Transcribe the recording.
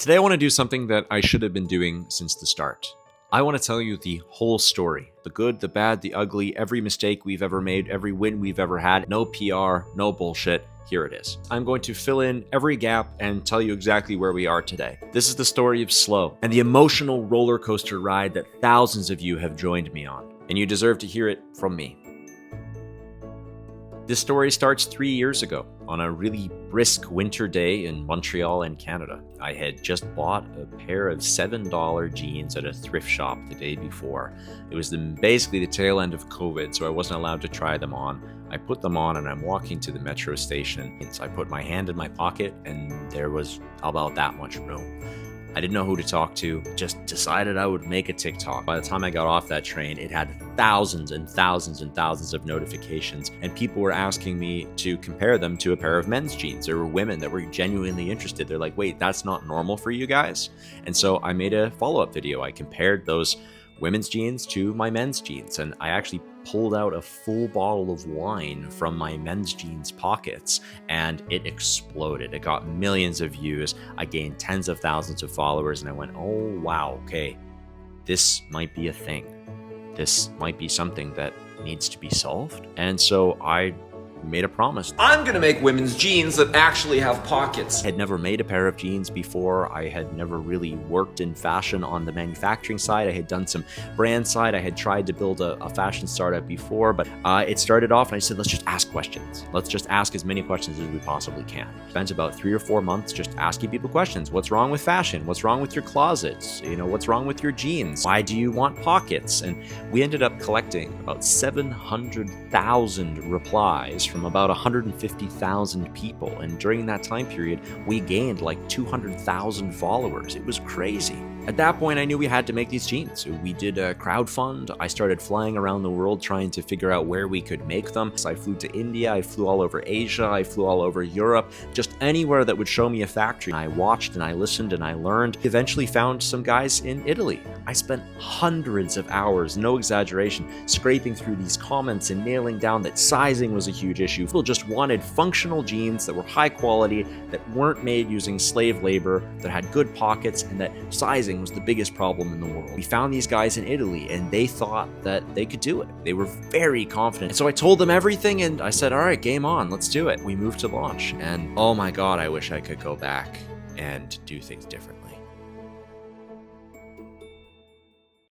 Today I want to do something that I should have been doing since the start. I want to tell you the whole story. The good, the bad, the ugly, every mistake we've ever made, every win we've ever had. No PR, no bullshit. Here it is. I'm going to fill in every gap and tell you exactly where we are today. This is the story of Slow and the emotional roller coaster ride that thousands of you have joined me on. And you deserve to hear it from me. This story starts 3 years ago on a really brisk winter day in Montreal in Canada. I had just bought a pair of $7 jeans at a thrift shop the day before. It was basically the tail end of COVID, so I wasn't allowed to try them on. I put them on and I'm walking to the metro station. So I put my hand in my pocket and there was about that much room. I didn't know who to talk to, just decided I would make a TikTok. By the time I got off that train, it had thousands and thousands and thousands of notifications, and people were asking me to compare them to a pair of men's jeans. There were women that were genuinely interested. They're like, wait, that's not normal for you guys? And so I made a follow-up video. I compared those women's jeans to my men's jeans, and I actually pulled out a full bottle of wine from my men's jeans pockets, and it exploded. It got millions of views. I gained tens of thousands of followers, and I went, oh wow, okay, this might be a thing. This might be something that needs to be solved. And so I made a promise. I'm gonna make women's jeans that actually have pockets. I had never made a pair of jeans before. I had never really worked in fashion on the manufacturing side. I had done some brand side. I had tried to build a fashion startup before, but it started off and I said, let's just ask questions. Let's just ask as many questions as we possibly can. Spent about 3 or 4 months just asking people questions. What's wrong with fashion? What's wrong with your closets? What's wrong with your jeans? Why do you want pockets? And we ended up collecting about 700,000 replies from about 150,000 people. And during that time period, we gained like 200,000 followers. It was crazy. At that point, I knew we had to make these jeans. We did a crowdfund. I started flying around the world trying to figure out where we could make them. So I flew to India, I flew all over Asia, I flew all over Europe, just anywhere that would show me a factory. I watched and I listened and I learned. Eventually found some guys in Italy. I spent hundreds of hours, no exaggeration, scraping through these comments and nailing down that sizing was a huge issue. People just wanted functional jeans that were high quality, that weren't made using slave labor, that had good pockets, and that sizing was the biggest problem in the world. We found these guys in Italy and they thought that they could do it. They were very confident. And so I told them everything and I said, all right, game on, let's do it. We moved to launch and oh my God, I wish I could go back and do things differently.